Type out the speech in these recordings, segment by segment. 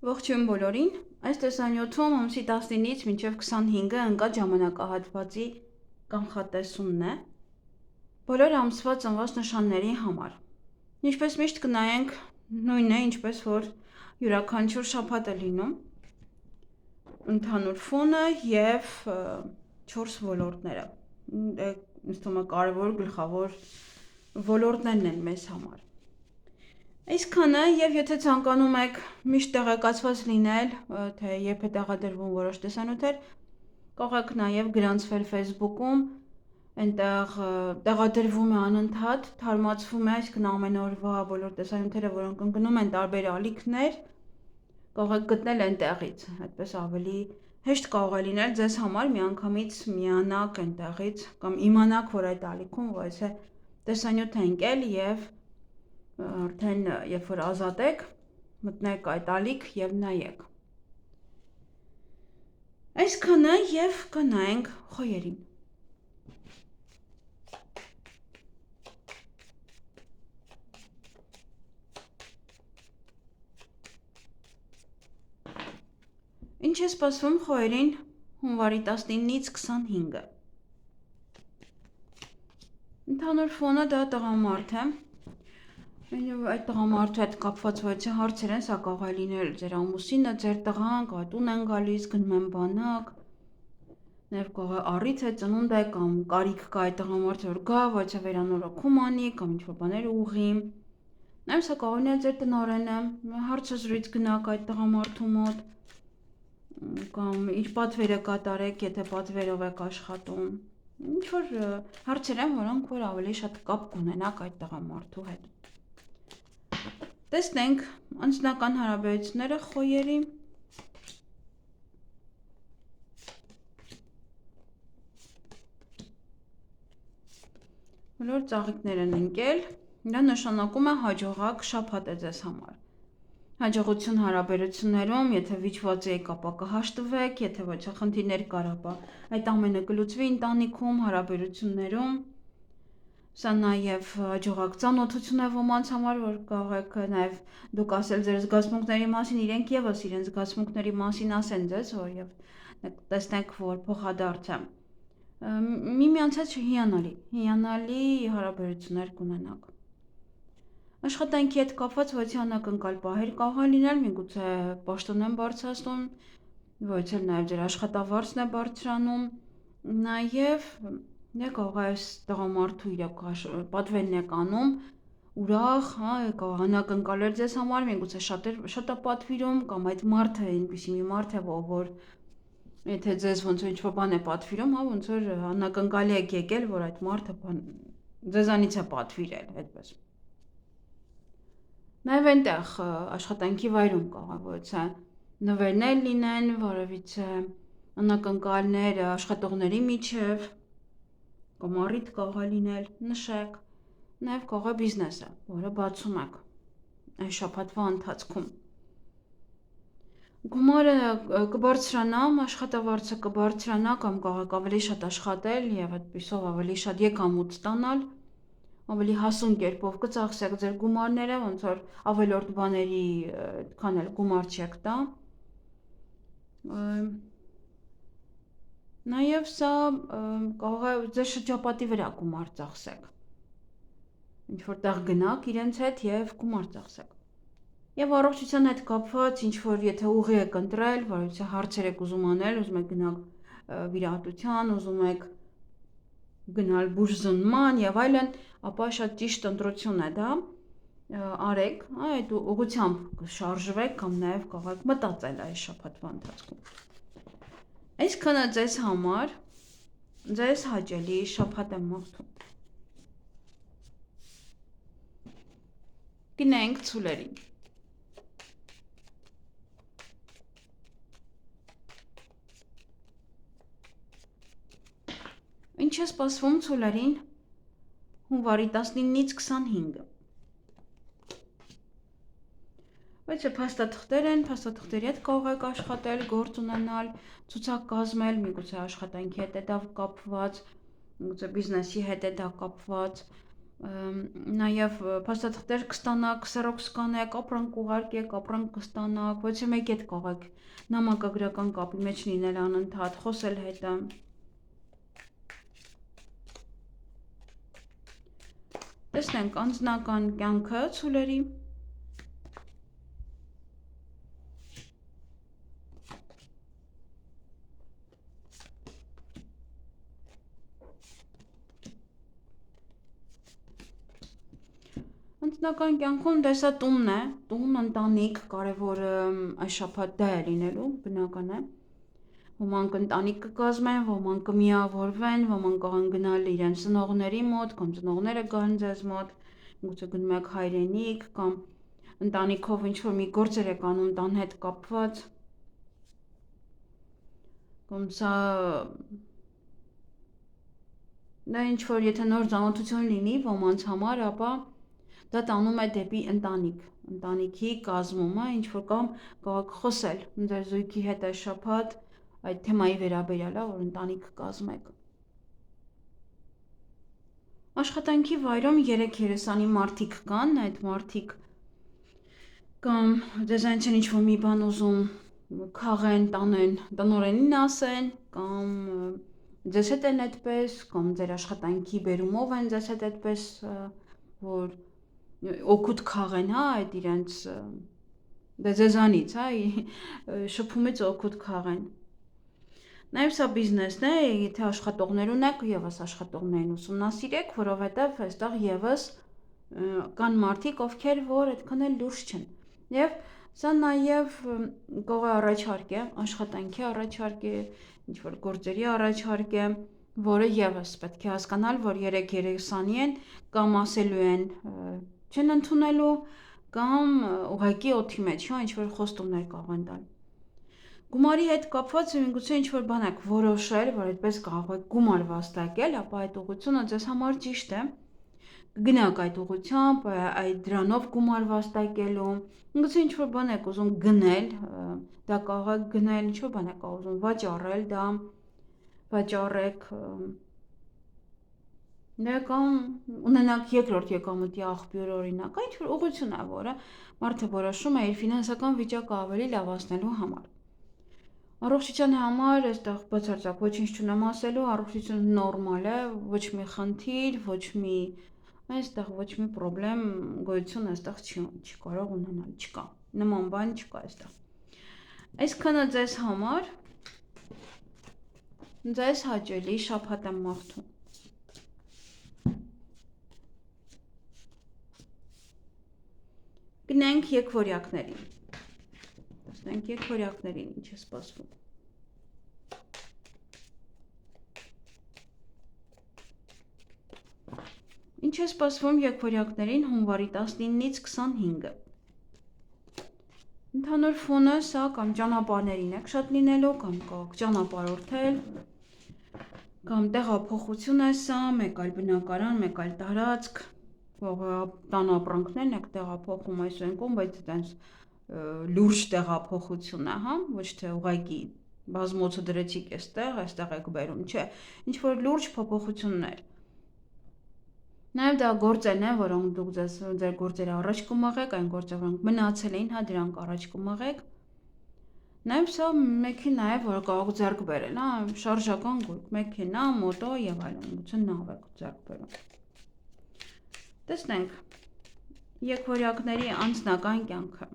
Ողջույն բոլորին, այս տեսանյութում ամսի 19-ից մինչև 25-ը ընկած ժամանակահատվածի կանխատեսումն է բոլոր ամսվա ծնված նշանների համար։ Ինչպես միշտ կնայենք նույնն է, ինչպես որ յուրաքանչյուր շաբաթ է լինում, ընդհանուր ֆոնը և 4 ոլորտները, ինձ թվում է կարևոր գլխավոր ոլորտներն են մեզ համար։ Այսքանը և եթե ցանկանում եք միշտ տեղեկացված լինել, թե երբ է տեղադրվում որոշ տեսանյութեր, կարող եք նաև գրանցվել Facebook-ում, այնտեղ տեղադրվում է անընդհատ, թարմացվում է, այսինքն ամեն օրվա բոլոր տեսանյութերը, որոնք ընկնում են տարբեր ալիքներ, կարող եք գտնել այնտեղից, այդպես ավելի հեշտ կարող է լինել ձեզ համար միանգամից միանաք այնտեղից կամ իմանաք, որ այդ ալիքում որևէ տեսանյութ է ընկել և արդեն երբ որ ազատ եք, մտնեք այդ ալիք և նայեք։ Այսքանը և կնայենք խոյերին։ Ինչ է սպասվում խոյերին հունվարի 19-ից 25-ը։ Ընդհանուր ֆոնը դա տղամարդ է։ Այդ տղամարդու հետ կապված որոշ հարցեր են, սա կարող է լինել ձեր ամուսինը, ձեր տղան, տուն են գալիս, գնում են բանակ, նաև կարող է առիթ է, ծնունդ է կամ կարիք կա այդ տղամարդը որ գա, որոշ վերանորոգում անի կամ ինչ-որ բաներ ուղղի։ Նաև սա կարող է լինել ձեր տնօրենը, հարցազրույց գնաք այդ տղամարդու մոտ կամ իր պատվերը կատարեք, եթե պատվերով եք աշխատում։ Ինչ-որ հարցեր են, որոնք որ ավելի շատ կապ կունենաք այդ տղամարդու հետ։ Տեսնենք անձնական հարաբերությունները խոյերի։ Բոլոր ծաղիկներ են ընկել, դա նշանակում է հաջողակ շաբաթ է ձեզ համար։ Հաջողություն հարաբերություններում, եթե վիճված եք, ապա կհաշտվեք, եթե ոչ խնդիրներ կար, ապա այդ ամենը կլուծվի ընտանիքում, հարաբերություններում։ Սա նաև հաջողակ ծանոթություն է ոմանց համար, որ կարող եք նաև դուք ասել ձեր զգացմունքների մասին, իրենք եւս իրենց զգացմունքների մասին ասեն ձեզ, որ եւ տեսնեք, որ փոխադարձ է։ Միմյանց հետ հիանալի հարաբերություններ կունենաք։ Աշխատանքի հետ կապված ոչ անակնկալ պահեր կարող է լինել, միգուցե պաշտոն են բարձրացնում, ոչ էլ նաև ձեր աշխատավարձն է բարձրանում, նաև կարող է այս տղամարդու իր պատվերն եք անում, ուրախ, կարող անակնկալել ձեզ համար, միգուցե շատ է պատվիրում կամ այդ մարդը այնպիսի մի մարդ է, որ եթե ձեզ ոնց որ ինչ-որ բան է պատվիրում, ոնց որ անակնկալի եք եկել, որ այդ մարդը ձեզանից է պատվիրել, այդպես։ Նաև այնտեղ աշխատանքի վայրում կարող է նվերներ լինեն, որևիցե անակնկալներ աշխատողների միջև, կամ առիթ կարող է լինել, նշեք, նաև կարող է բիզնեսը, որը բացում եք այս շաբաթվա ընթացքում։ Գումարը կբարձրանա, աշխատավարձը կբարձրանա կամ կարող եք ավելի շատ աշխատել և այդպիսով ավելի շատ եկամուտ ստանալ, ավելի հասուն կերպով կծախսեք ձեր գումարները, ոնց որ ավելորդ բաների այդքան էլ գումար չեք տա։ Նաև սա կարող է ձեր շրջապատի վրա գումար ծախսեք, ինչ-որ տեղ գնաք իրենց հետ և գումար ծախսեք։ Եվ առողջության հետ կապված, ինչ-որ եթե ուղի եք ընտրել, որոշ հարցեր եք ուզում անել, ուզում եք գնալ վիրահատության, ուզում եք գնալ բուժզնման և այլն, ապա շատ ճիշտ ընտրություն է դա, արեք, այդ ուղղությամբ կշարժվեք կամ նաև կարող եք մտածել այս շաբաթվա ընթացքում։ Այսքանը ձեզ համար, ձեզ հաճելի շաբաթ եմ մաղթում։ Գնանք ցուլերին։ Ինչ է սպասվում ցուլերին հունվարի 19-ից 25-ը։ Բայց փաստաթղթեր են, փաստաթղթերի հետ կարող եք աշխատել, գործ ունենալ, ցուցակ կազմել, միգուցե աշխատանքի հետ է դա կապված, միգուցե բիզնեսի հետ է դա կապված, նաև փաստաթղթեր կստանաք, սերոք կսկանեք, ապրանք կուղարկեք, ապրանք կստանաք, ոչ մեկ հետ կողեք նամակագրական կապի մեջ լինել անընդհատ, խոսել հետը։ Տեսնենք անձնական կյանքը ցուլերի։ Անձնական կյանքում դեսա տունն է, տուն, ընտանիք, կարևոր այս շաբաթ դա է լինելու, բնական է։ Ոմանք ընտանիք կկազմեն, ոմանք կմիավորվեն, ոմանք կան գնալ իրենց ծնողների մոտ, կամ ծնողները գան ձեզ մոտ, գուցե գնում եք հայրենիք, կամ ընտանիքով ինչ-որ մի գործեր եք անում տան հետ կապված, կամ սա դա ինչ-որ եթե նոր ծանոթություն լինի ոմանց համար, ապա դա տանում է դեպի ընտանիք, ընտանիքի կազմումը, ինչ-որ կամ կարող խոսել ձեր զույգի հետ այս շաբաթ այդ թեմայի վերաբերյալ, որ ընտանիք կազմեք։ Աշխատանքի վայրում 3 երեսանի մարդիկ կան, այդ մարդիկ կամ ձեզանից են ինչ-որ մի բան ուզում քաղեն, տանեն, տնօրենին ասեն, կամ ձեզ հետ են այդպես, կամ ձեր աշխատանքի բերումով են ձեզ հետ այդպես, որ օգուտ քաղեն, հա, այդ իրենց դա ձեզանից, հա, շփումից օգուտ քաղեն։ Նաև սա բիզնեսն է, եթե աշխատողներ ունեք, եւս աշխատողներին ուսումնասիրեք, որովհետև այստեղ եւս կան մարդիկ, ովքեր որ այդքան էլ լուրջ չեն։ Եվ սա նաև կարող է առաջարկ է, աշխատանքի առաջարկ է, ինչ-որ գործերի առաջարկ է, որը եւս պետք է հասկանալ, որ 3 երեսանի են, կամ ասելու են չեն ընդունելու, կամ ուղղակի օդի մեջ, հա, ինչ-որ խոստումներ կարող են տալ։ Գումարի հետ կապված միգուցե ինչ-որ բան եք որոշել, որ այդպես կարող եք գումար վաստակել, ապա այդ ուղղությունը ձեզ համար ճիշտ է։ Կգնաք այդ ուղղությամբ, այդ դրանով գումար վաստակելու, միգուցե ինչ-որ բան եք ուզում գնել, դա կարող եք գնել, ինչ-որ բան եք ուզում վաճառել, դա վաճառեք, դա կամ ունենաք երկրորդ եկամտի աղբյուր օրինակ, ինչ-որ ուղղություն է, որը մարդը որոշում է իր ֆինանսական վիճակը ավելի լավացնելու համար։ Առողջության համար այստեղ բացարձակ ոչինչ չունեմ ասելու, առողջությունը նորմալ է, ոչ մի խնդիր, ոչ մի այստեղ ոչ մի խնդրեմ գոյություն այստեղ չի կարող ունենալ, չկա։ Նման բան չկա այստեղ։ Այսքանը ձեզ համար ձեզ հաճելի շաբաթ եմ մաղթում։ Գնենք եկվորյակներին։ Տեսնենք եկվորյակներին ինչ է սպասվում։ Ինչ է սպասվում եկվորյակներին հունվարի 19-ից 25-ը։ Ընդհանուր ֆոնը սա կամ ճանապարհներին եք շատ լինելու, կամ կարող ճանապարհորդել, կամ տեղափոխություն է սա, մեկ այլ բնակարան, մեկ այլ տարածք, տան ապրանքներն եք տեղափոխում այս ընկում, բայց այտենց լուրջ տեղափոխություն է, հա, ոչ թե ուղղակի բազմոցը դրեցիք այստեղ եք բերում, չէ, ինչ որ լուրջ փոփոխություններ։ Նաև դա գործերն են, որոնք դուք ձեր գործերը առաջ կմղեք, այն գործերը, որոնք մնացել էին, հա, դրանք առաջ կմղեք։ Նաև սա մեքենա է, որը կարող ձեռք բերել, հա, շարժական գույք, մեքենա, մոտո եւ այլն, գուցե նավ եք ձեռք բերում։ Տեսնենք եկվորյակների անձնական կյանքը։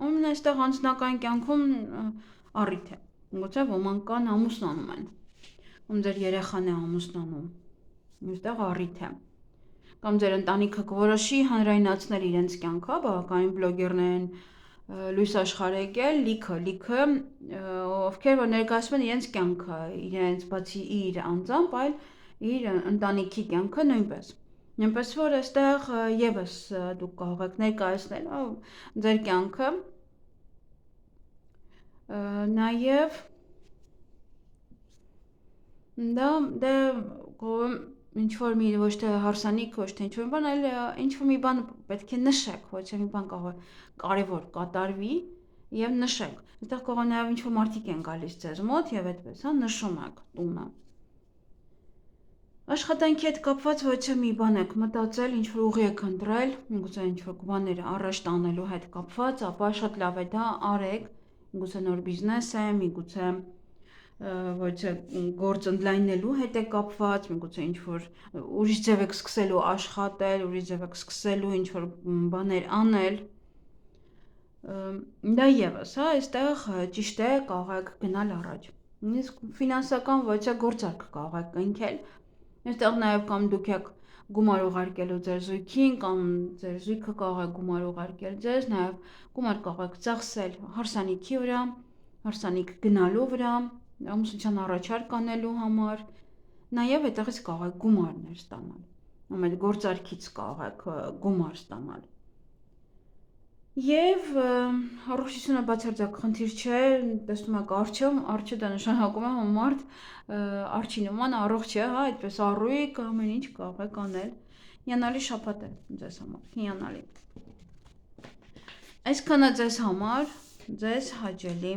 Ում այստեղ անձնական կյանքում առիթ է, գուցե ոմանք կան ամուսնանում են, ում ձեր երեխան է ամուսնանում, այստեղ առիթ է, կամ ձեր ընտանիքը կորոշի հանրայնացնել իրենց կյանքը, բավականին բլոգերներ են լույս աշխարհ եկել, լիքը, ովքեր որ ներկայացնում են իրենց կյանքը, իրենց բացի իր անձամբ, այլ իր ընտանիքի կյանքը նույնպես։ Նույնպես որ այստեղ եւս դուք կարող եք ներկայացնել ձեր կյանքը, նաև դա ինչ-որ մի ոչ թե հարսանիք, ոչ թե ինչ-որ բան, այլ ինչ-որ մի բան պետք է նշեք, ոչ թե մի բան կարող է կարևոր կատարվի եւ նշեք։ Այդտեղ կարող է նաեւ ինչ-որ մարդիկ են գալիս ձեզ մոտ եւ այդպես, հա, նշում եք տունը։ Աշխատանքի հետ կապված ոչ թե մի բան եք մտածել, ինչ-որ ուղի եք ընտրել, գուցե ինչ-որ բաներ առաջ տանելու հետ կապված, ապա շատ լավ է դա արեք, գուցե նոր բիզնես է, միգուցե ոչ թե գործ ընդլայնելու հետ է կապված, միգուցե ինչ-որ ուրիշ ձև եք սկսելու աշխատել, ուրիշ ձև եք սկսելու ինչ-որ բաներ անել։ Դա եւս, հա, այստեղ ճիշտ է, կարող եք գնալ առաջ։ Իսկ ֆինանսական ոչ թե գործարք կարող եք կնքել։ Այստեղ նաև կամ դուք եք գումար ուղարկելու ձեր զույգին, կամ ձեր զույգը կարող է գումար ուղարկել ձեզ, նաև գումար կարող եք ծախսել հարսանիքի վրա, հարսանիք գնալու վրա, ամուսնության առաջարկ անելու համար, նաև այդտեղից կարող եք գումարներ ստանալ, այդ գործարքից կարող եք գումար ստանալ։ Եվ առողջությունը բացարձակ խնդիր չէ, տեսնում եք արջը դա նշանակում է մարդ արջի նման առողջ է, հա, այդպես առույգ ամեն ինչ կարող եք անել։ Հիանալի շաբաթ է ձեզ համար, հիանալի։ Այսքանը ձեզ համար, ձեզ հաճելի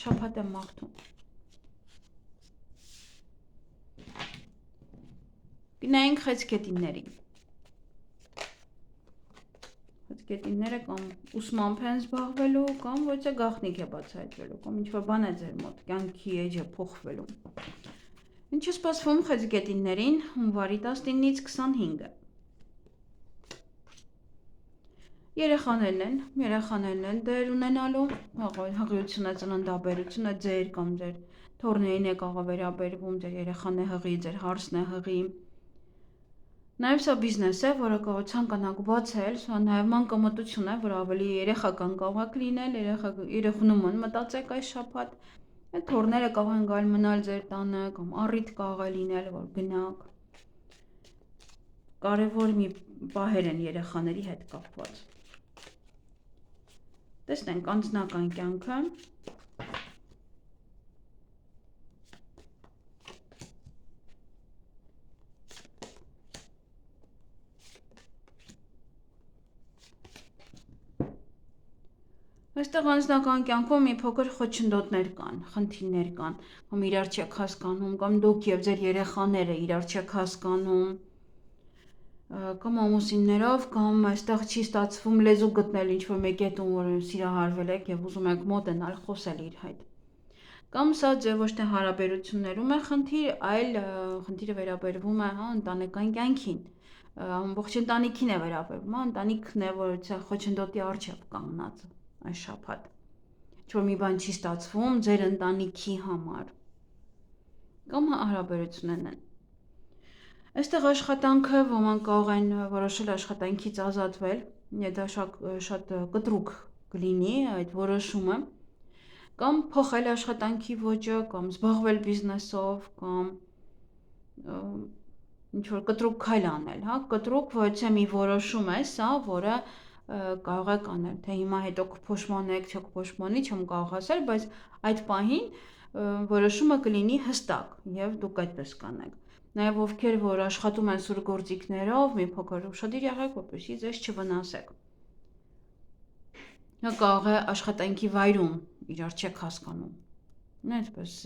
շաբաթ եմ մաղթում։ Գնայինք խեցգետիններին։ Խեցգետինները կամ ուսմամբ են զբաղվելու, կամ ոչ թե գաղտնիք է բացահայտվելու, կամ ինչ-որ բան է ձեր մոտ, կյանքի էջ է փոխվելու։ Ինչ է սպասվում խեցգետիններին հունվարի 19-ից 25-ը։ Երեխաներն են դեր ունենալու, հղիությունը, ծննդաբերությունը ձեր կամ ձեր թորներին է կարող վերաբերվում, ձեր երեխան է հղի, ձեր հարսն է հղի։ Նաև սա բիզնես է, որը կարող ցանկանաք բացել, սա նաև մանկամտություն է, որ ավելի երեխական կարող եք լինել, երեխունման մտածեք այս շաբաթ։ Այդ թորները կարող են գալ մնալ ձեր տանը, կամ առիթ կարող է լինել, որ գնաք։ Կարևոր մի պահեր են երեխաների հետ կապված։ Տեսնենք անձնական կյանքը։ Այստեղ անձնական կյանքում մի փոքր խոչընդոտներ կան, խնդիրներ կան, կամ իրար չեք հասկանում, կամ դուք եւ ձեր երեխաները իրար չեք հասկանում, կամ ամուսիններով, կամ այստեղ չի ստացվում լեզու գտնել ինչ-որ մեկի հետ, որ սիրահարվել եք եւ ուզում եք մոտենալ, խոսել իր հետ։ Կամ սա ձեր ոչ թե հարաբերություններում է խնդիր, այլ խնդիրը վերաբերվում է, հա, ընտանեկան կյանքին։ Ամբողջ ընտանիքին է վերաբերվում, հա, ընտանիքն է, որ խոչընդոտի առջև կանգնած այս շաբաթ, ինչ-որ մի բան չի ստացվում ձեր ընտանիքի համար, կամ հարաբերություններն են։ Այստեղ աշխատանքը ոմանք կարող են որոշել աշխատանքից ազատվել, դա շատ կտրուկ կլինի այդ որոշումը, կամ փոխել աշխատանքի ոճը, կամ զբաղվել բիզնեսով, կամ ինչ-որ կտրուկ քայլ անել, հա, կտրուկ ոչ թե մի որոշում է սա, որը կարող եք անել, թե հիմա հետո կփոշմանեք, չկփոշմանի, չեմ կարող ասել, բայց այդ պահին որոշումը կլինի հստակ եւ դուք այդպես կանեք։ Նաեւ ովքեր որ աշխատում են սուր գործիքներով, մի փոքր ուշադիր եղեք, որպեսզի ձեզ չվնասեք։ Դա կարող է աշխատանքի վայրում իրար չեք հասկանում։ Այդպես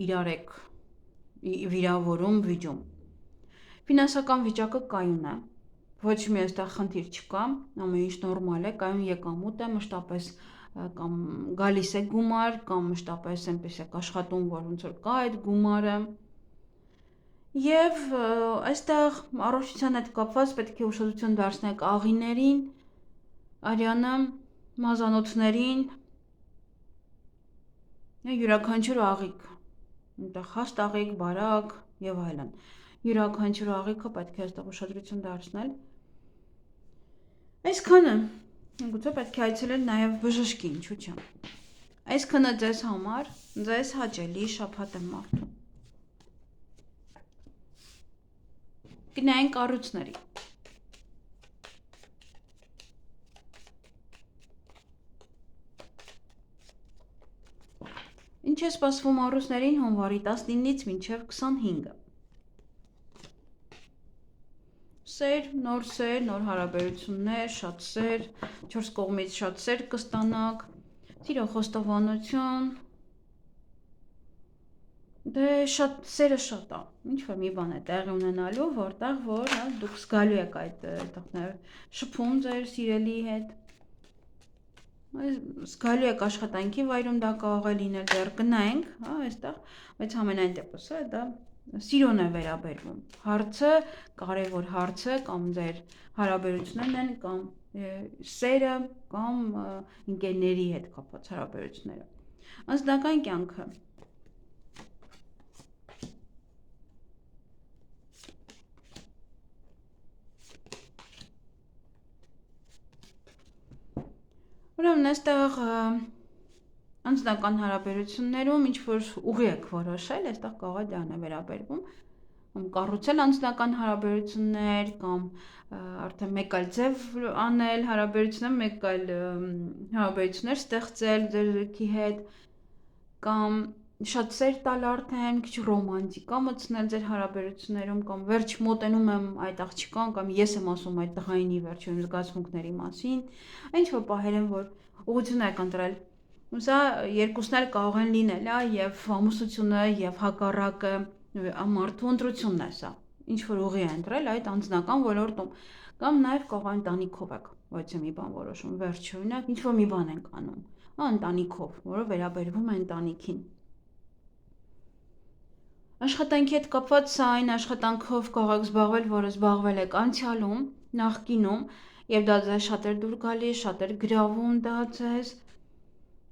իրար եք վիրավորում, վիճում։ Ֆինանսական վիճակը կայուն է։ Ոչ մի այստեղ խնդիր չկա, ամեն ինչ նորմալ է, կայուն եկամուտ է, մշտապես կամ գալիս է գումար, կամ մշտապես այնպես եք աշխատում, որ ոնց որ կա այդ գումարը։ Եվ այստեղ առողջության հետ կապված պետք է ուշադրություն դարձնեք աղիներին, արյանը, մազանոթներին, յուրաքանչյուր աղիք, այնտեղ հաստ աղիք, բարակ եւ այլն։ Յուրաքանչյուր աղիքը պետք է այստեղ ուշադրություն դարձնել։ Այսքանը, գուցե պետք է այցելել նաև բժշկի, ինչու՞ չէ։ Այսքանը ձեզ համար, ձեզ հաճելի շաբաթ եմ մաղթում։ Գնայինք կառույցների։ Ինչ է սպասվում առուսներին հունվարի 19-ից մինչև 25-ը։ սեր, նոր հարաբերություններ, շատ սեր, 4 կողմից շատ սեր կստանաք, սիրո խոստովանություն, դե շատ սերը շատ է, ինչ-որ մի բան է տեղի ունենալու, որտեղ որ դուք զգալու եք այդ շփում ձեր սիրելի հետ, զգալու եք աշխատանքի վայրում դա կարող է լինել, դեռ գնայինք, այստեղ, բայց ամենայն դեպս դա սիրուն է վերաբերվում, հարցը, կարևոր հարցը կամ ձեր հարաբերություններն են կամ սերը կամ ընկերների հետ կապված հարաբերությունները, անձնական կյանքը, ուրեմն այստեղ անձնական հարաբերություններում ինչ-որ ուղի եք որոշել, այստեղ կարող է դրան է վերաբերվում, կառուցել անձնական հարաբերություններ կամ արդեն մեկ այլ ձև անել հարաբերություններ, մեկ այլ հարաբերություններ ստեղծել ձեր զույգի հետ կամ շատ սեր տալ արդեն, քիչ ռոմանտիկա մտցնել ձեր հարաբերություններում կամ վերջ մոտենում եմ այդ աղջկան կամ ես եմ ասում այդ տղայինի վերջում զգացմունքների մասին, ինչ որ պահեր են, որ ուղղություն եք ընտրել, ու սա երկուսն էլ կարող են լինել, եւ ամուսնությունը եւ հակառակը մարդու ընտրությունն է սա, ինչ որ ուղի է ընտրել այդ անձնական ոլորտում, կամ նաեւ կարող է ընտանիքով եք, ոչ մի բան որոշում, վերջը օրինակ ինչ որ մի բան ենք անում, ընտանիքով, որը վերաբերվում է ընտանիքին։ Աշխատանքի հետ կապված սա այն աշխատանքով կարող եք զբաղվել, որը զբաղվել եք անցյալում, նախկինում, եւ դա ձեզ շատ էր դուր գալիս, շատ էր գրավում դա ձեզ,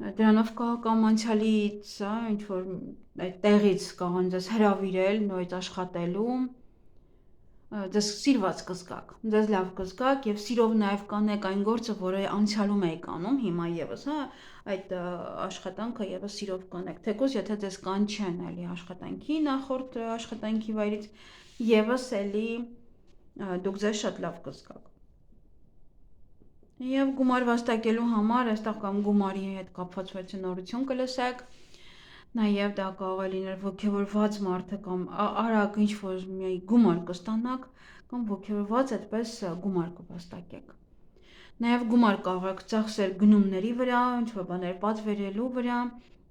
դրանով կամ անցյալից, ինչ որ այդ տեղից կարող են ձեզ հրավիրել նորից աշխատելու, ձեզ սիրված կզգաք, ձեզ լավ կզգաք եւ սիրով նաեւ կանեք այն գործը, որը անցյալում եք անում, հիմա եւս, այդ աշխատանքը եւս սիրով կանեք, թեկուզ եթե ձեզ կանչեն էլի աշխատանքի, նախորդ աշխատանքի վայրից եւս էլի դուք ձեզ շատ լավ կզգաք։ Եվ գումար վաստակելու համար այստեղ կամ գումարի հետ կապված նորություն կլսեք, նաև դա կարող է լինել ոգևորված մարդը կամ արագ ինչ-որ մի գումար կստանաք կամ ոգևորված այդպես գումար կվաստակեք։ Նաև գումար կարող եք ծախսել գնումների վրա, ինչ-որ բաներ պատվերելու վրա,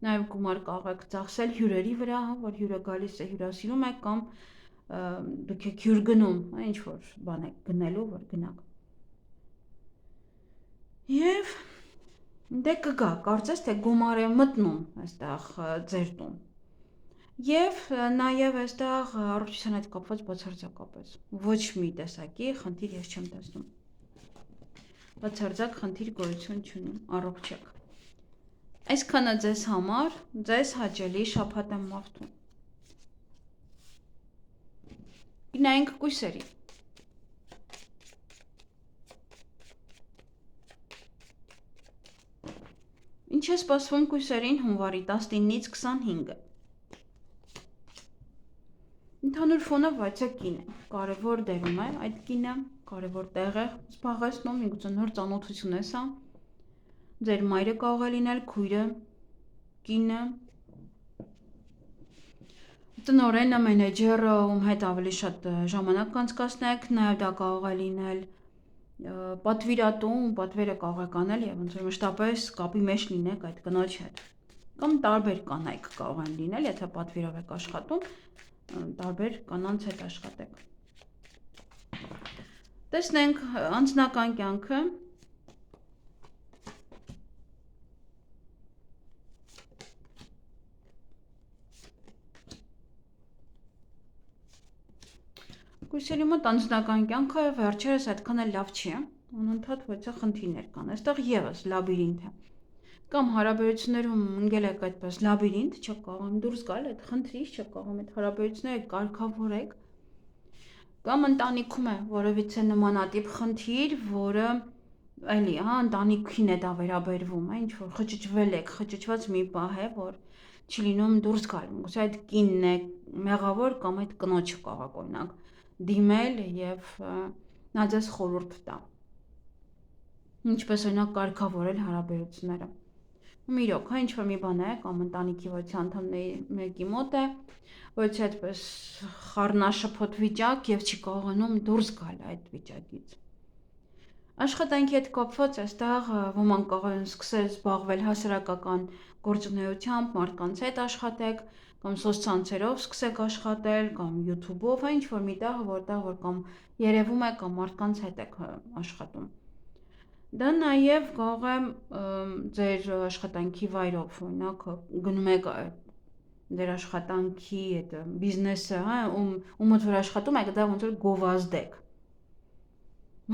նաև գումար կարող եք ծախսել հյուրերի վրա, որ հյուրը գալիս է հյուրասիրում եք կամ դուք եք հյուր գնում, ինչ-որ բան եք գնելու, որ գնաք։ Եվ դե կգա, կարծես թե գումար է մտնում այստեղ ձեր տուն։ Եվ նաև այստեղ առողջության հետ կապված բացարձակապես ոչ մի տեսակի խնդիր ես չեմ տեսնում։ Բացարձակ խնդիր գոյություն չունի, առողջ եք։ Այսքանը ձեզ համար, ձեզ հաճելի շաբաթ եմ մաղթում։ Գնայինք կույսերի։ Ինչ է սպասվում կույսերին հունվարի 19-ից 25-ը։ Ընդհանուր ֆոնը վայցը կին է, կարևոր դերում է այդ կինը, կարևոր տեղ է զբաղեցնում, միգուցե նոր ծանոթություն է սա, ձեր մայրը կարող է լինել, քույրը, կինը, տնօրենը, մենեջերը, ում հետ ավելի շատ ժամանակ կանցկացնեք, նաև դա կարող է լինել պատվիրատու, պատվերը կարող եք անել եւ ոնց որ մշտապես կապի մեջ լինեք այդ կնոջ հետ։ Կամ տարբեր կանայք կարող են լինել, եթե պատվիրով եք աշխատում, տարբեր կանանց հետ աշխատեք։ Տեսնենք անձնական կյանքը։ Կույսերի մոտ անձնական կյանքը վերջերս այդքան էլ լավ չի, անընդհատ ոչը խնդիրներ կան, այստեղ եւս լաբիրինթ է, կամ հարաբերություններում ընկել եք այդպես լաբիրինթ, չեք կարող դուրս գալ այդ խնդրից, չեք կարող այդ հարաբերությունները կարգավորեք, կամ ընտանիքում է որևիցե նմանատիպ խնդիր, որը էլի, ընտանիքին է դա վերաբերվում, ինչ որ խճճվել եք, խճճված մի պահ է, որ չի լինում դուրս գալ, գուցե այդ կինն է մեղավոր կամ այդ կնոջը կարող օրինակ դիմել եւ նա ձեզ խորհուրդ տա։ Ինչպես օրինակ կարգավորել հարաբերությունները։ Իրոք, հա ինչ-որ մի բան է, կամ ընտանիքի ոչ անդամների մեկի մոտ է, ոչ այդպես խառնաշփոթ վիճակ եւ չի կարողանում դուրս գալ այդ վիճակից։ Աշխատանքի հետ կապված այստեղ ոմանք կարող են սկսել զբաղվել հասարակական գործունեությամբ, մարդկանց հետ աշխատեք, կամ սոցցանցերով սկսեք աշխատել, կամ YouTube-ով, հա ինչ-որ մի տեղ, որտեղ որ կամ երևում է, կամ մարդկանց հետ եք աշխատում։ Դա նաև կարող է ձեր աշխատանքի վայրով, օրինակ գնում եք ձեր աշխատանքի այդ բիզնեսը, հա, ում մոտ որ աշխատում եք, դա ոնց որ գովազդեք,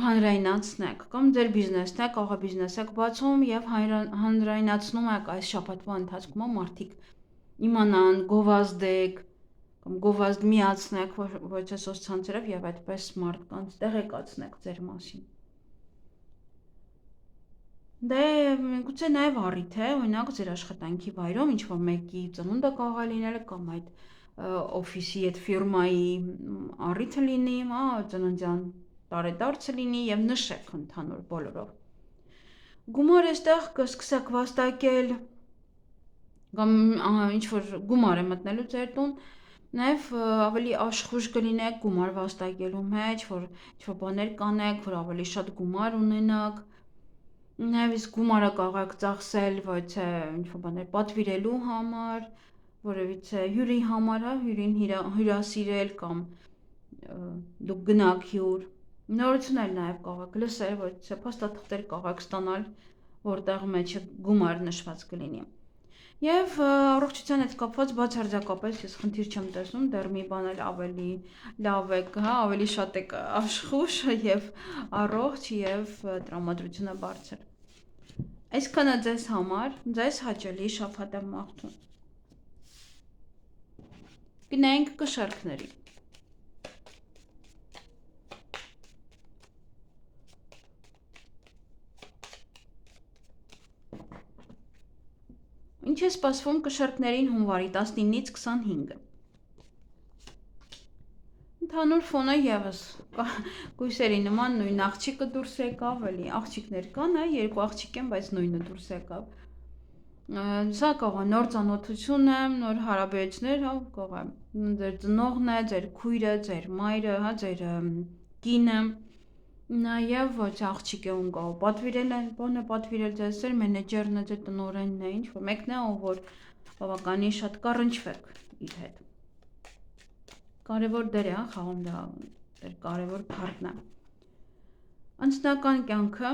հանրայնացնեք, կամ ձեր բիզնեսն է, կարող է բիզնես եք բացում եւ հանրայնացնում եք այս շաբաթվա ընթացքում մարդիկ իմանան, գովազդեք, կամ գովազդ միացնեք, ոչ թե սոցցանցերով եւ այդպես մարդկանց տեղեկացնեք ձեր մասին։ Դե գուցե նաև առիթ է, օրինակ ձեր աշխատանքի վայրում ինչ-որ մեկի ծնունդը կարող է լինել կամ այդ օֆիսի այդ ֆիրմայի առիթը լինի, հա, ծննդյան տարեդարձը լինի եւ նշեք ընդհանուր բոլորով։ Գումար էստեղ կսկսեք վաստակել կամ ինչ-որ գումար է մտնելու ձեր տուն, նաև ավելի աշխուժ կլինեք գումար վաստակելու մեջ, որ ինչ-որ բաներ կանեք, որ ավելի շատ գումար ունենաք։ Նաև իսկ գումարը կարող եք ծախսել ոչ թե ինչ-որ բաներ պատվիրելու համար, որևիցե հյուրի համար, հա, հյուրին հյուրասիրել կամ դուք գնաք հյուր։ Նորություններ նաև կարող եք լսել, ոչ թե փաստաթղթեր կարող եք ստանալ, որտեղ մեջը գումար նշված կլինի։ Եվ առողջության հետ կապված բացարձակապես ես խնդիր չեմ տեսնում, դեռ մի բան էլ ավելի լավ է, հա, ավելի շատ է աշխուժ եւ առողջ եւ տրամադրությունը բարձր։ Այսքանը ձեզ համար, ձեզ հաճելի շաբաթ եմ մաղթում։ Գնանք կշարքների։ Ինչ է սպասվում կշարքներին հունվարի 19-ից 25-ը։ Ընդհանուր ֆոնը եւս գույսերի նման նույն աղջիկը դուրս եկավ, էլի աղջիկներ կան, հա, երկու աղջիկ են, բայց նույնը դուրս եկավ։ Սա կարող է նոր ծանոթություն է, նոր հարաբերություններ, հա, կարող է ձեր ծնողն է, ձեր քույրը, ձեր մայրը, հա, ձեր կինը, նաև ոչ աղջիկ է ում կարող պատվիրել են, բանը պատվիրել ձեզ, ձեր մենեջերն է, ձեր տնօրենն է, ինչ-որ մեկն է, ով որ բավականին շատ կառնչվեք իր հետ։ Կարևոր դեր է, հա, խաղում դա ձեր կարևոր փարտն է։ Անձնական կյանքը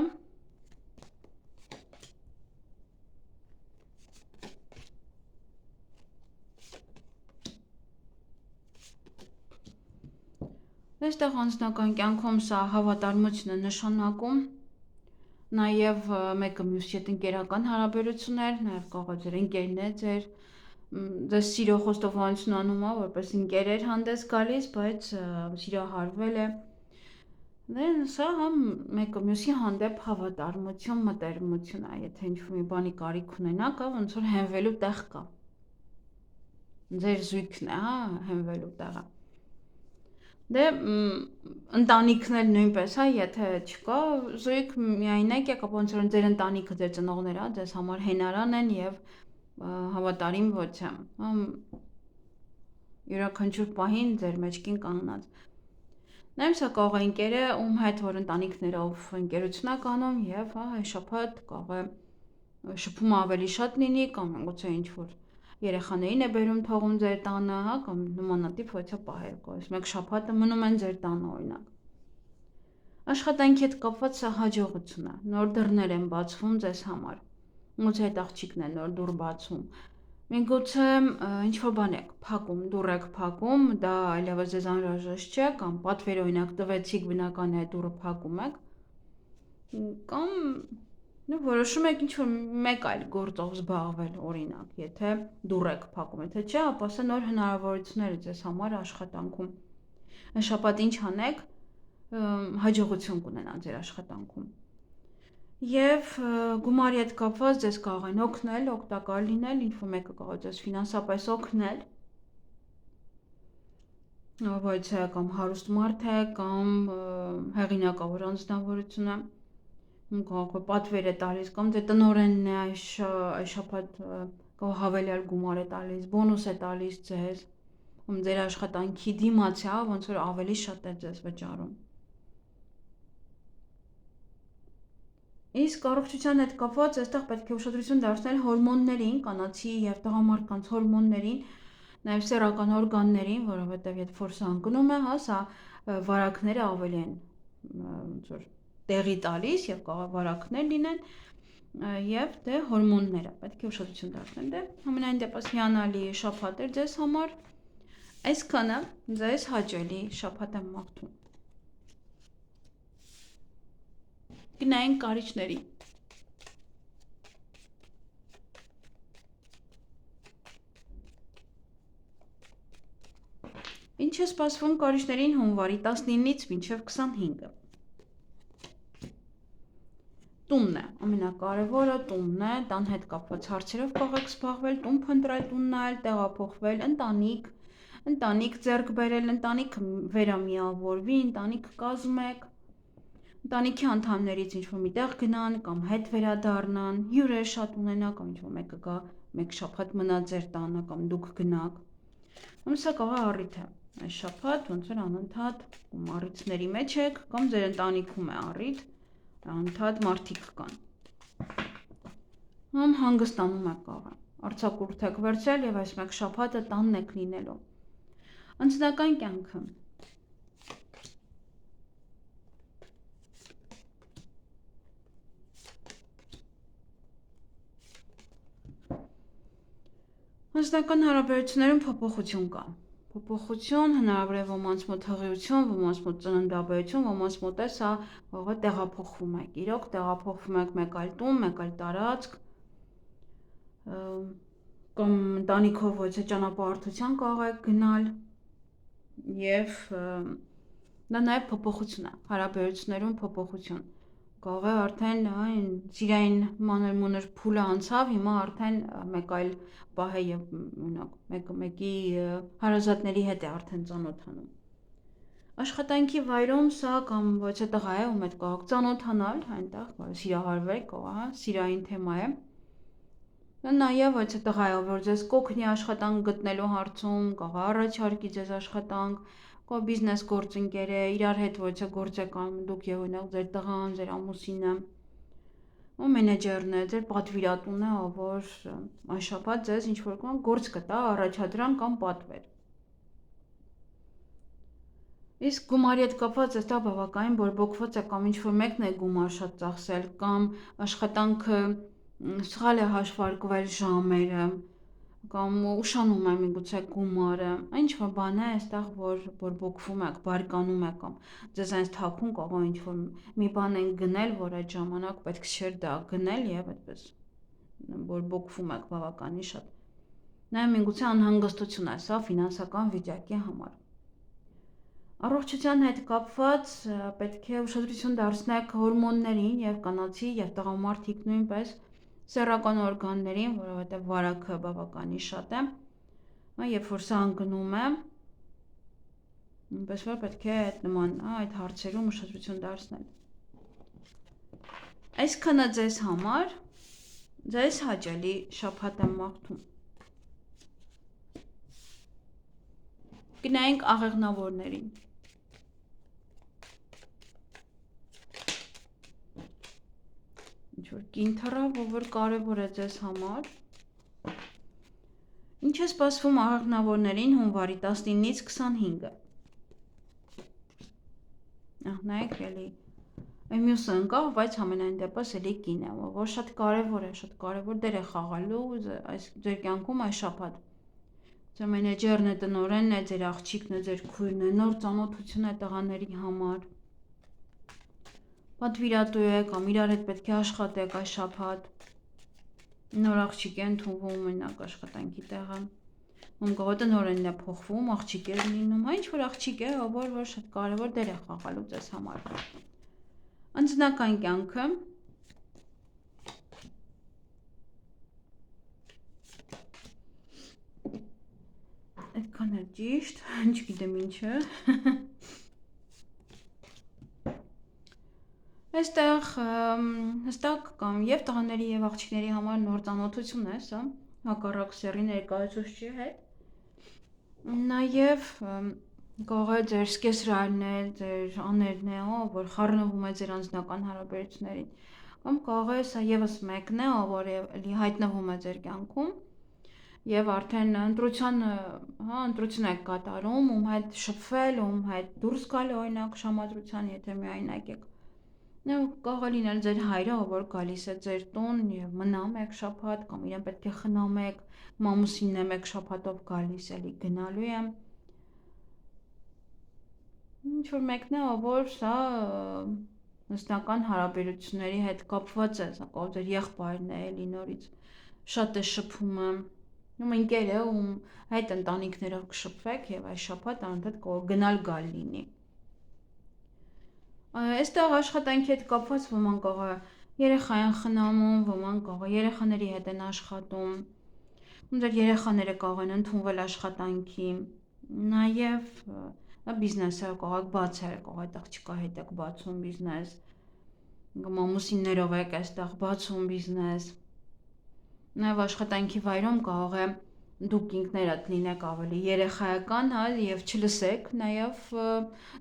Այստեղ անձնական կյանքում սա հավատարմություն է նշանակում, նաև մեկը մյուսի հետ ընկերական հարաբերություններ, նաև կարող է ձեր ընկերն է, ձեզ սիրո խոստովանություն անում է, որպես ընկեր էր հանդես գալիս, բայց սիրահարվել է։ Դե սա համ մեկը մյուսի հանդեպ հավատարմություն, մտերմություն է, եթե ինչ-որ մի բանի կարիք ունենաք, ոնց որ հենվելու տեղ կա։ Ձեր զույգն է, հա, հենվելու տեղը։ Դե ընտանիքն էլ նույնպես, հա, եթե չկա զույգ միայնակ եք, ապա ոնց որ ձեր ընտանիքը, ձեր ծնողները, հա, ձեզ համար հենարան են եւ հավատարիմ ոչ եմ, հա, յուրաքանչյուր պահին ձեր մեջքին կանգնած։ Նաև սա կարող է ընկերը, ում հետ որ ընտանիքներով ընկերություն է կանում եւ հա այս շաբաթ կարող է շփումը ավելի շատ լինի կամ գուցե ինչ որ երեխաներին է բերում թողում ձեր տանը, հա, կամ նմանատիպ ոչա պահեր կողս։ Մեկ շաբաթը մնում են ձեր տանը օրինակ։ Աշխատանքի հետ կապված սա հաջողություն է։ Նոր դռներ են բացվում ձեզ համար։ Գուցե այդ աղջիկն է նոր դուռ բացում։ Միգուցե ինչ որ բան եք փակում, դուռ եք փակում, դա այլևս ձեզ անհրաժեշտ չէ, կամ պատվեր օրինակ տվեցիք, բնական է դուռը փակում եք։ Կամ որոշում եք ինչ-որ մեկ այլ գործով զբաղվել, օրինակ, եթե դուռ եք փակում, եթե չէ, ապա սա նոր հնարավորություններ է ձեզ համար աշխատանքում։ Այս շաբաթ ինչ անեք, հաջողություն կունենա ձեր աշխատանքում։ Եվ գումարի հետ կապված ձեզ կարող են օգնել, օգտակար լինել, ինչ-որ մեկը կարող է ձեզ ֆինանսապես օգնել։ Ոչ թե կամ հարուստ մարդ է, կամ հեղինակավոր անձնավորություն է։ Կարող է պատվեր է տալիս, կամ դե տնօրենն է այս շաբաթ կարող հավելյալ գումար է տալիս, բոնուս է տալիս ձեզ, ձեր աշխատանքի դիմաց է, ոնց որ ավելի շատ է ձեզ վճարում։ Իսկ առողջության հետ կապված այստեղ պետք է ուշադրություն դարձնել հորմոններին, կանացի եւ տղամարդկանց հորմոններին, նաեւ սեռական օրգաններին, որովհետեւ եթե ֆորսը անկնում է, հա, սա վարակները ավելի են ոնց որ տեղի տալիս եւ կարող վարակներ լինեն եւ դե հորմոնները պետք է ուշադրություն դարձնել։ Դե ամենայն դեպս հիանալի շաբաթ էր ձեզ համար։ Այսքանը ձեզ հաճելի շաբաթ եմ մաղթում։ Գնային կարիճների։ Ինչ է սպասվում կարիճներին հունվարի 19-ից մինչև 25-ը։ Տունն է, ամենակարևորը տունն է, տան հետ կապված հարցերով կարող եք զբաղվել, տուն փնտրել, տուն նայել, տեղափոխվել, ընտանիք ձեռք բերել, ընտանիք վերամիավորվի, ընտանիք կազմեք, ընտանիքի անդամներից ինչ-որ միտեղ գնան կամ հետ վերադառնան, հյուրեր շատ ունենա կամ ինչ-որ մեկը գա, մեկ շաբաթ մնա ձեր տանը կամ դուք գնաք։ Սա կարող է առիթ է, այս շաբաթ ոնց որ անընդհատ առիթների մեջ եք կամ ձեր ընտանիքում է առիթ, անընդհատ մարդիկ կան։ Հանգստանում եք կարող, արձակուրդ եք վերցրել եւ այս մեկ շաբաթը տանն եք լինելու։ Անձնական կյանքը։ Անձնական հարաբերություններում փոփոխություն կա։ Փոփոխություն հնարավոր է ոմանց մոտ հղիություն, ոմանց մոտ ծննդաբերություն, ոմանց մոտ է սա ուղղակի տեղափոխվում եք։ Իրոք տեղափոխվում եք մեկ այլ տուն, մեկ այլ տարածք, կամ ընտանիքով ոչ է ճանապարհորդության կարող եք գնալ եւ դա նաեւ փոփոխություն է, հարաբերություններում փոփոխություն։ Կարող է արդեն այն սիրային մանր-մունր փուլը անցավ, հիմա արդեն մեկ այլ պահ է եւ օրինակ մեկի հարազատների հետ է արդեն ծանոթանում։ Աշխատանքի վայրում սա կամ ոչ է տղա է, ում հետ կարող ծանոթանալ, այնտեղ սիրահարվել, կարող է, սիրային թեմա է։ Դա նաեւ ոչ է տղա է, որ ձեզ կօգնի աշխատանք գտնելու հարցում, կարող է առաջարկի ձեզ աշխատանք, կամ բիզնես գործընկեր է, իրար հետ ոչ է գործ եք անում, դուք եւ օրինակ ձեր տղան, ձեր ամուսինը, ու մենեջերն է, ձեր պատվիրատուն է, որ այս շաբաթ ձեզ ինչ-որ գործ կտա, առաջադրանք կամ պատվեր։ Իսկ գումարի հետ կապված այստեղ բավականին բորբոքված է կամ ինչ-որ մեկն է գումար շատ ծախսել, կամ աշխատանքը սխալ է հաշվարկվել ժամերը, կամ ուշանում է միգուցե գումարը, ինչ-որ բան է այստեղ, որ բորբոքվում եք, բարկանում եք, կամ ձեզ այնց թափուն կարող ինչ-որ մի բան են գնել, որ այդ ժամանակ պետք չէր դա գնել եւ այդպես բորբոքվում եք բավականին շատ։ Նաեւ միգուցե անհանգստություն է սա ֆինանսական վիճակի համար։ Առողջության հետ կապված պետք է ուշադրություն դարձնեք հորմոններին եւ կանացի եւ տղամարդիկ նույնպես սեռական օրգաններին, որովհետեւ վարակը բավականին շատ է, երբ որ սա անկնում է, նույնպես որ պետք է այդ նման այդ հարցերում ուշադրություն դարձնել։ Այսքանը ձեզ համար, ձեզ հաճելի շաբաթ եմ մաղթում։ Գնայինք աղեղնավորներին։ Ինչ-որ կին թռավ, որ կարևոր է ձեզ համար։ Ինչ է սպասվում աղեղնավորներին հունվարի 19-ից 25-ը։ Նայեք էլի, այն մյուսը ընկավ, բայց ամենայն դեպս էլի կին է, որ շատ կարևոր է, շատ կարևոր դեր է խաղալու այս ձեր կյանքում այս շաբաթ։ Ձեր մենեջերն է, տնօրենն է, ձեր աղջիկն է, ձեր քույրն է, նոր ծանոթություն է տղաների համար։ Պատվիրատու է կամ իրար հետ պետք է աշխատեք այս շաբաթ։ Նոր աղջիկ է ընդունվում մենակ աշխատանքի տեղը։ Ում կարող տնօրենն է փոխվում, աղջիկ է լինում, ինչ որ աղջիկ է, որ շատ կարևոր դեր է խաղալու ձեզ համար։ Անձնական կյանքը այդքան է ճիշտ, չգիտեմ ինչը։ Այստեղ հստակ կամ եւ տղաների եւ աղջիկների համար նոր ծանոթություն է սա, հակառակ սեռի ներկայացուցչի հետ։ Նաեւ կարող է ձեր սկեսրարն է, ձեր աներն է, որ խառնվում է ձեր անձնական հարաբերություններին, կամ կարող է սա եւս մեկն է, որ էլի հայտնվում է ձեր կյանքում եւ արդեն ընտրություն եք կատարում, ում հետ շփվել, ում հետ դուրս գալ օրինակ շամադրության, եթե միայնակ եք։ Կարող է լինել ձեր հայրը, որ գալիս է ձեր տուն եւ մնում եք շաբաթ, կամ իրեն պետք է խնամեք, մամուսինն է մեկ շաբաթով գալիս, էլի գնալու է։ Ինչ որ մեկն է, որ սա նստական հարաբերությունների հետ կապված է, սա կարող ձեր եղբայրն է, էլի նորից շատ է շփումը, ում ընկեր է, ում հետ ընտանիքներով կշփվեք եւ այս շաբաթ անընդհատ կարող գնալ գալ լինի։ Այստեղ աշխատանքի հետ կապված ոմանք կարող է երեխա են խնամում, ոմանք կարող է երեխաների հետ են աշխատում, ձեր երեխաները կարող են ընդունվել աշխատանքի, նաեւ բիզնեսը կարող եք բացել, կարող է աղջկա հետ եք բացում բիզնես, մամուսիններով եք այստեղ բացում բիզնես, նաեւ աշխատանքի վայրում կարող է դուք ինքներդ լինեք ավելի երեխայական, եւ չլսեք նաեւ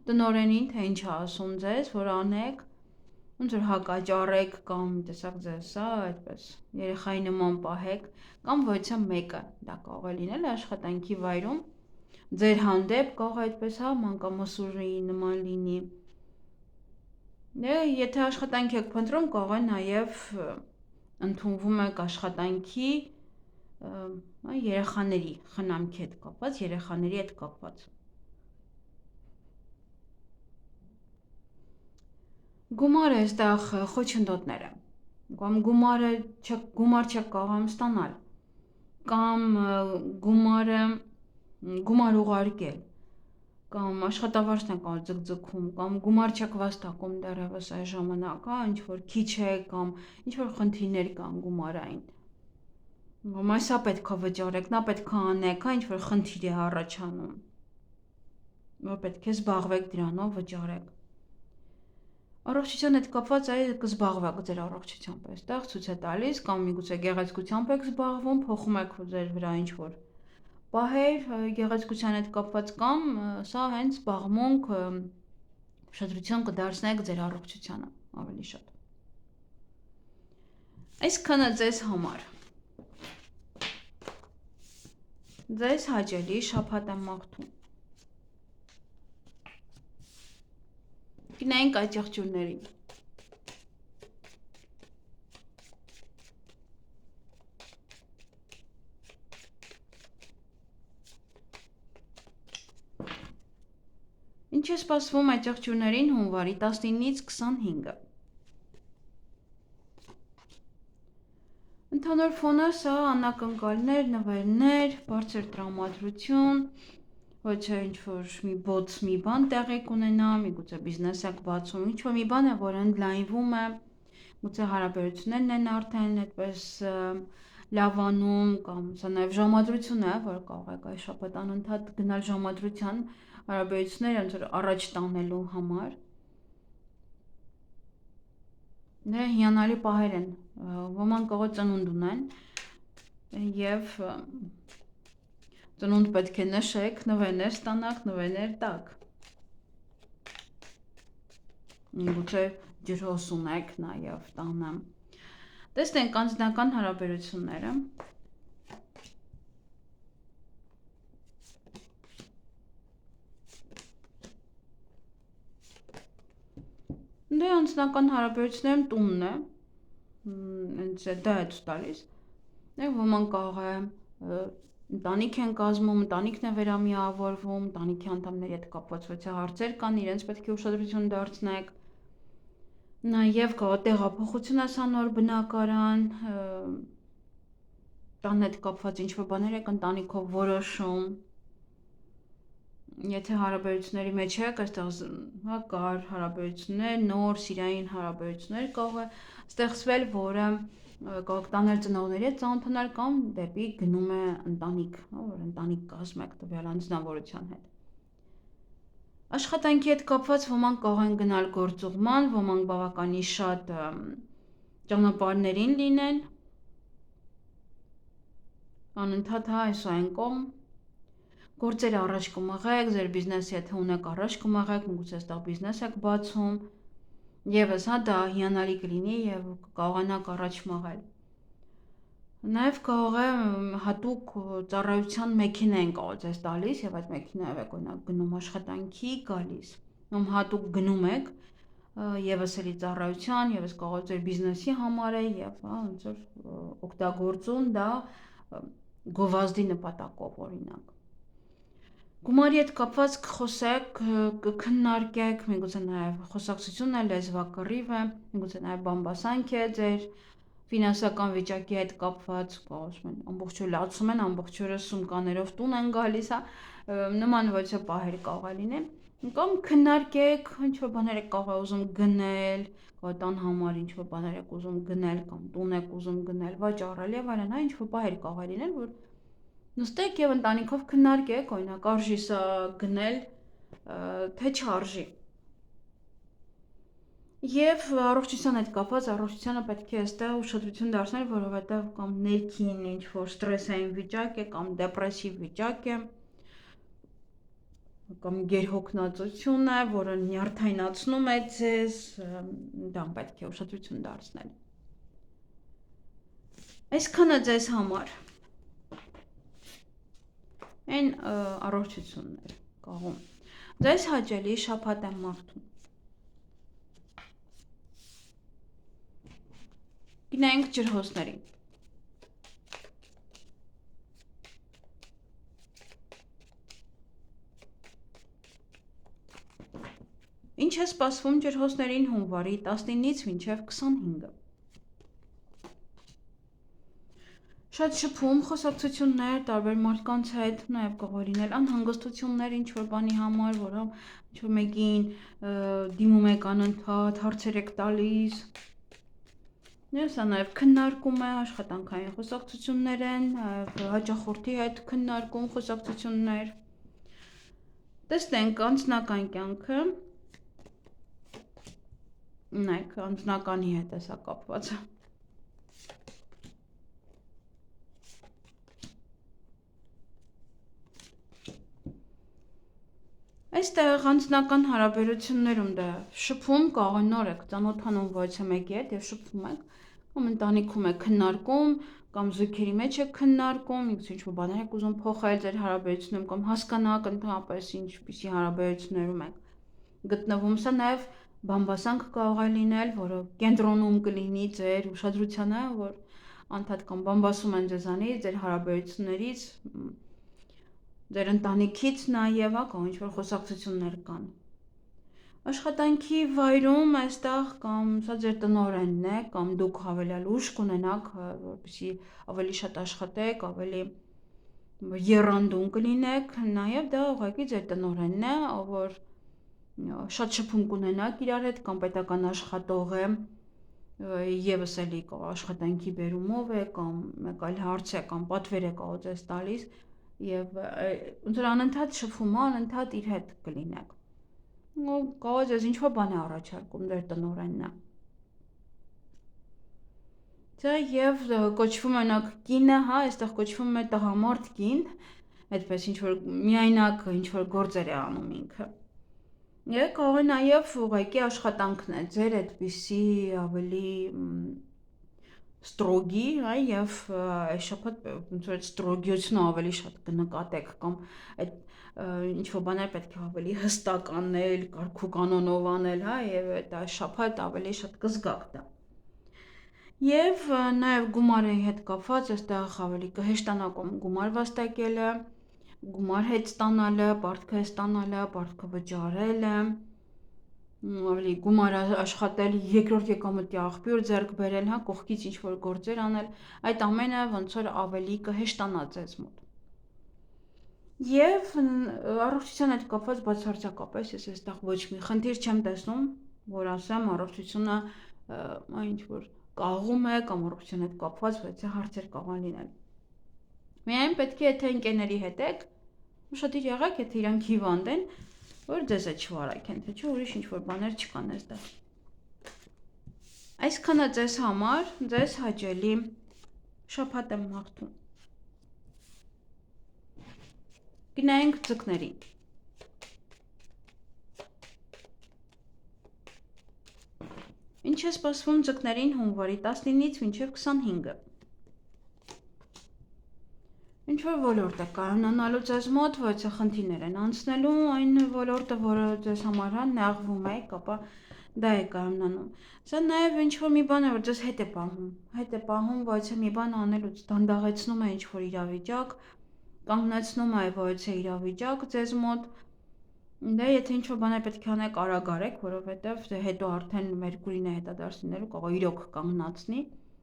տնօրենին, թե ինչ է ասում ձեզ, որ անեք, ոնց որ հակաճառեք կամ տեսակ ձեզ, այդպես երեխայի նման պահեք, կամ ոչը մեկը, դա կարող է լինել աշխատանքի վայրում, ձեր հանդեպ կարող է այդպես մանկամասուրի նման լինի։ Եթե աշխատանք եք փնտրում, կարող է նաեւ ընդունվում եք աշխատանքի երեխաների խնամքի հետ կապված, երեխաների հետ կապված։ Գումարը այստեղ խոչընդոտները, կամ գումար չեք կարող ստանալ, կամ գումար ուղարկել, կամ աշխատավարձն է կարող ձգձգում, կամ գումար չեք վաստակում դեռևս այս ժամանակ, ինչ որ քիչ է, կամ ինչ որ խնդիրներ կան գումարային։ Այսա պետք է վճարեք, նա պետք է անեք, ինչ որ խնդիր է առաջանում, որ պետք է զբաղվեք դրանով, վճարեք։ Առողջության հետ կապված կզբաղվեք ձեր առողջությամբ, այստեղ ցույց է տալիս, կամ միգուցե գեղեցկությամբ եք զբաղվում, փոխում եք ձեր վրա ինչ որ պահեր գեղեցկության հետ կապված, կամ սա հենց զբաղմունք ուշադրություն կդարձնեք ձեր առողջությանը ավելի շատ։ Այսքանը ձեզ համար։ Ձեզ հաճելի շաբաթ եմ մաղթում։ Գնայինք այդ եղջյուրներին։ Ինչ է սպասվում այդ եղջյուրներին հունվարի 19-ից 25-ը։ Ընդհանուր ֆոնը սա անակնկալներ, նվերներ, բարձր տրամադրություն, ոչ է ինչ-որ մի բոց մի բան տեղի կունենա, միգուցե բիզնես եք բացում, ինչ-որ մի բան է, որ ընդլայնվում է, գուցե հարաբերություններն են արդեն այդպես լավանում, կամ սա նաև ժամադրություն է, որ կարող եք այս շաբաթ անընդհատ գնալ ժամադրության հարաբերությունները ոնց որ առաջ տանելու համար։ Հիանալի պահեր են, ոմանք կարող է ծնունդ ունեն, եւ ծնունդ պետք է նշեք, նվերներ ստանաք, նվերներ տաք։ Միգուցե ջրհոս ունեք նաեւ տանը։ Տեսնենք անձնական հարաբերությունները։ Անձնական հարաբերություններում տունն է, հենց դա է ցույց տալիս։ Ոմանք կարող է ընտանիք են կազմում, ընտանիքն է վերամիավորվում, ընտանիքի անդամների հետ կապված ոչ հարցեր կան, իրենց պետք է ուշադրություն դարձնեք։ Նաև կարող է տեղափոխություն ասա նոր բնակարան, տան հետ կապված ինչ-որ բաներ եք ընտանիքով որոշում։ Եթե հարաբերությունների մեջ եք, այստեղ կար հարաբերություններ, նոր սիրային հարաբերություններ կարող է ստեղծվել, որը կարող տանել ծնողների հետ ծանոթանալ կամ դեպի գնում է ընտանիք, որ ընտանիք կազմեք տվյալ անձնավորության հետ։ Աշխատանքի հետ կապված ոմանք կարող են գնալ գործուղման, ոմանք բավականին շատ ճանապարհներին լինեն, անընդհատ այս ու այն կողմ, գործերը առաջ կմղեք, ձեր բիզնեսի եթե ունեք առաջ կմղեք, միգուցե այստեղ բիզնես եք բացում, եւս դա հիանալի կլինի եւ կարողանաք առաջ մղել։ Նաև կարող է հատուկ ծառայության մեքենա են կարող ձեզ տալիս եւ այդ մեքենայով եք օրինակ գնում աշխատանքի, գալիս։ Ում հատուկ գնում եք եւս էլի ծառայության, եւս կարող է ձեր բիզնեսի համար է եւ ոնց որ օգտագործում դա գովազդի նպատակով օրինակ։ Գումարի հետ կապված կխոսեք, կքննարկեք, միգուցե նաև խոսակցությունն է, լեզվակռիվ է, միգուցե նաև բամբասանք է ձեր ֆինանսական վիճակի հետ կապված, ասում են, ամբողջ օրը լացում են, ամբողջ օրը սումկաներով տուն են գալիս, նման ոչ պահեր կարող է լինել, կամ քննարկեք, ինչ-որ բաներ եք կարող է ուզում գնել, տան համար ինչ-որ բաներ եք ուզում գնել, կամ տուն եք ուզում գնել, վաճառել եւ այլն, ինչ-որ պահեր կարող է լինել, որ նստեք եւ ընտանիքով քննարկեք, օրինակ արժի սա գնել, թե չարժի։ Եվ առողջության հետ կապված առողջությանը պետք է այստեղ ուշադրություն դարձնել, որովհետեւ կամ ներքին ինչ-որ ստրեսային վիճակ է, կամ դեպրեսիվ վիճակ է, կամ գերհոգնածություն է, որը նյարդայնացնում է ձեզ, դա պետք է ուշադրություն դարձնել։ Այսքանը ձեզ համար այն առողջություններ կողմ։ Ձեզ հաճելի շաբաթ եմ մաղթում։ Գնանք ջրհոսներին։ Ինչ է սպասվում ջրհոսներին հունվարի 19-ից մինչև 25-ը։ Շատ շփում խոսակցություններ տարբեր մարդկանց հետ, նաև կարող է լինել անհանգստություններ ինչ-որ բանի համար, որը ինչ-որ մեկին դիմում եք անընդհատ, հարցեր եք տալիս։ Սա նաև քննարկում է, աշխատանքային խոսակցություններ են, հաճախորդի հետ քննարկում խոսակցություններ։ Տեսնենք անձնական կյանքը։ Նայեք, անձնականի հետ է սա կապված։ Այստեղ անձնական հարաբերություններում դա շփում կարող է նոր եք ծանոթանում ոչ մեկի հետ եւ շփվում եք, կամ ընտանիքում եք քննարկում, կամ զույգերի մեջ եք քննարկում, ինչ-որ բաներ եք ուզում փոխել ձեր հարաբերությունում, կամ հասկանաք ընդհանրապես ինչպիսի հարաբերություններում եք գտնվում, սա նաև բամբասանք կարող է լինել, որը կենտրոնում կլինի ձեր ուշադրությանը, որ անդադ կամ բամբասում են ձեզանից, ձեր հարաբերություններից, ձեր ընտանիքից նաև կամ ինչ-որ խոսակցություններ կան։ Աշխատանքի վայրում այստեղ կամ սա ձեր տնօրենն է, կամ դուք ավելի ուժ կունենաք, որպեսզի ավելի շատ աշխատեք, ավելի եռանդուն կլինեք, նաև դա ուղղակի ձեր տնօրենն է, որ շատ շփում կունենաք իրար հետ, կամ պետական աշխատող է, եւս էլի աշխատանքի բերումով է, կամ մեկ այլ հարց է, կամ պատվեր է կարող ձեզ տալիս, եւ ոնց որ անընդհատ շփում, անընդհատ իր հետ կլինեք։ Կարող ձեզ ինչ-որ բան է առաջարկում ձեր տնօրենն է։ Դա եւ կոչվում է նակ կինը, այստեղ կոչվում է տղամարդ կին, այդպես ինչ-որ միայնակ ինչ-որ գործեր է անում ինքը։ Եվ կարող է նաեւ ուղղակի աշխատանքն է ձեր այդպիսի ավելի ստրոգի, եւ այս շփոթ ոնց որ ստրոգիությունը ավելի շատ կնկատեք, կամ այդ ինչ-որ բաներ պետք է ավելի հստակ անել, կարգու կանոնով անել, եւ այդ շփոթ ավելի շատ կզգաք դա։ Եվ նաև գումարի հետ կապված այստեղ ավելի կհեշտանակում գումար վաստակելը, գումար հետ ստանալը, պարտքը ստանալը, պարտքը վճարելը, ավելի գումար աշխատել, երկրորդ եկամտի աղբյուր ձեռք բերել, կողքից ինչ-որ գործեր անել, այդ ամենը ոնց որ ավելի կհեշտանա ձեզ մոտ։ Եվ առողջության հետ կապված բացարձակապես ես այստեղ ոչ մի խնդիր չեմ տեսնում, որ ասեմ առողջությունը ինչ-որ կաղում է կամ առողջության հետ կապված բայց հարցեր կարող են լինել։ Միայն պետք է եթե ընկերների հետ եք, ուշադիր եղեք, եթե իրանք հիվանդ են, որ ձեզ է չվարակեն, թե չէ ուրիշ ինչ-որ բաներ չկան այստեղ։ Այսքանը ձեզ համար, ձեզ հաճելի շաբաթ եմ մաղթում։ Գնայինք ձկներին։ Ինչ է սպասվում ձկներին հունվարի 19-ից մինչև 25-ը։ Ինչ-որ ոլորտ է կայանանալու ձեզ մոտ, ոչ խնդիրներ են անցնելու, այն ոլորտը, որը ձեզ համար նեղվում է, ապա դա է կայանանում։ Սա նաև ինչ-որ մի բան է, որ ձեզ հետ է պահում, ոչ մի բան անելուց, դանդաղեցնում է ինչ-որ իրավիճակ, կանգնեցնում է ոչ իրավիճակ ձեզ մոտ։ Դա եթե ինչ-որ բան է պետք է անեք արագ արեք, որովհետև հետո արդեն Մերկուրին է հետադարձնելու, կարող իրոք կանգնացնի,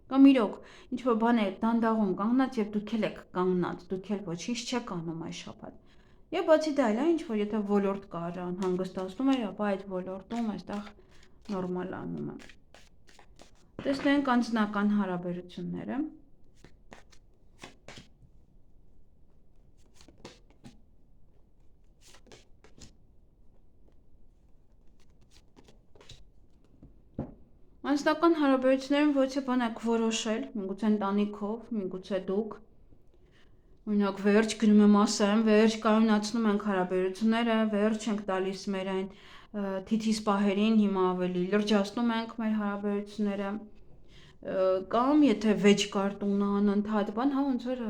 կամ իրոք ինչ-որ բան է դանդաղում կանգնած եւ դուք էլ եք կանգնած, դուք էլ ոչինչ չեք անում այս շաբաթ։ Եվ բացի դա էլ ինչ-որ եթե ոլորտ կար անհանգստացնում էր, ապա այդ ոլորտում այստեղ նորմալ անում է։ Տեսնենք անձնական հարաբերությունները։ Անձնական հարաբերություններում ոչ է բան եք որոշել, միգուցե ընտանիքով, միգուցե դուք, օրինակ վերջ գնում եմ ասեմ, վերջ կայունացնում ենք հարաբերությունները, վերջ ենք տալիս մեր այն թիթիզ պահերին, հիմա ավելի լրջացնում ենք մեր հարաբերությունները, կամ եթե վեճ կար տունը անընդհատ բան, հա ոնց որ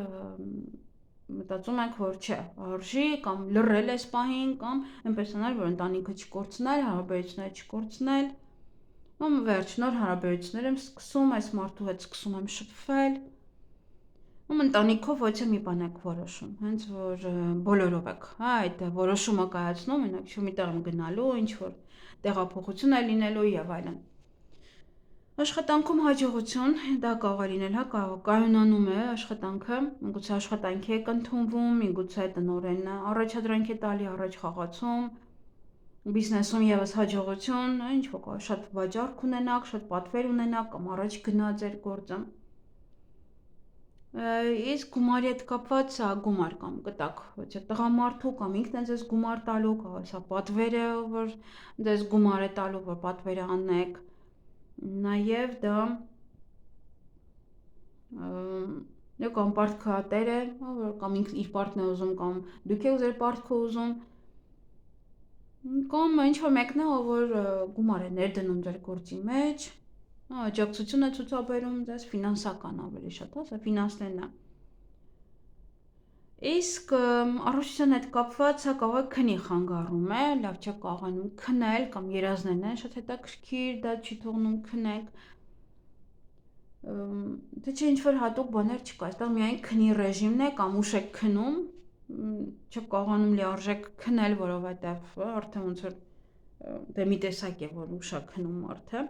մտածում ենք, որ չէ, արժի կամ լռել ես պահին, կամ այնպես անել, որ ընտանիքը չկորցնել, հարաբերությունները չկորցնել։ Ում վերջ նոր հարաբերություններ եմ սկսում, այս մարդու հետ սկսում եմ շփվել։ Ում ընտանիքով ոչ մի բան եք որոշում, հենց որ բոլորով եք, հա, այդ որոշումը կայացնում, մենակ ինչ-որ մի տեղ եմ գնալու, ինչ-որ տեղափոխություն է լինելու եւ այլն։ Աշխատանքում հաջողություն, դա կարող է լինել, հա, կայունանում է աշխատանքը, միգուցե աշխատանքի եք ընդունվում, միգուցե տնօրենը առաջադրանք է տալի առաջ խաղացում, բիզնեսում եւս հաջողություն, ինչ որ շատ վաճառք ունենաք, շատ պատվեր ունենաք կամ առաջ գնա ձեր գործը։ Իսկ գումարի հետ կապված սա գումար կամ կտակ, ոչ է տղամարդու կամ ինքն է ձեզ գումար տալու, կարող է սա պատվեր է, որ ձեզ գումար է տալու, որ պատվերը անեք։ Նաեւ դա կամ պարտքատեր է, որ կամ ինքն իր պարտքն է ուզում կամ դուք եք ձեր պարտքը ուզում։ Կամ ինչ-որ մեկն է, որ գումար է ներդնում ձեր գործի մեջ, աջակցություն է ցուցաբերում ձեզ, ֆինանսական ավելի շատ, հա, սա ֆինանսներն է։ Իսկ առողջության հետ կապված սա կարող է քնի խանգարում է, լավ չեք կարողանում քնել կամ երազներն են շատ հետաքրքիր, դա չի թողնում քնեք։ Թե չէ ինչ-որ հատուկ բաներ չկա, այստեղ միայն քնի ռեժիմն է կամ ուշ եք քնում, չեք կարողանում լիարժեք քնել, որովհետև արդեն ոնց որ դե մի տեսակ է, որ ուշ է քնում մարդը։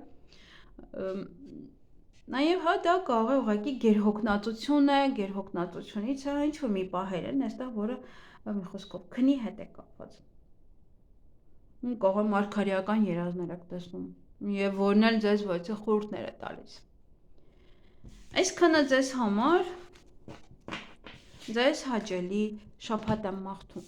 Նաև հա դա կարող է ուղղակի գերհոգնածություն է, գերհոգնածությունից է ինչ-որ մի պահեր են, այստեղ որը մի խոսքով քնի հետ է կապված։ Կարող է մարգարեական երազներ եք տեսնում, եւ որն էլ ձեզ ոչ խորհուրդներ է տալիս։ Այսքանը ձեզ համար, ձեզ հաճելի շաբաթ եմ մաղթում։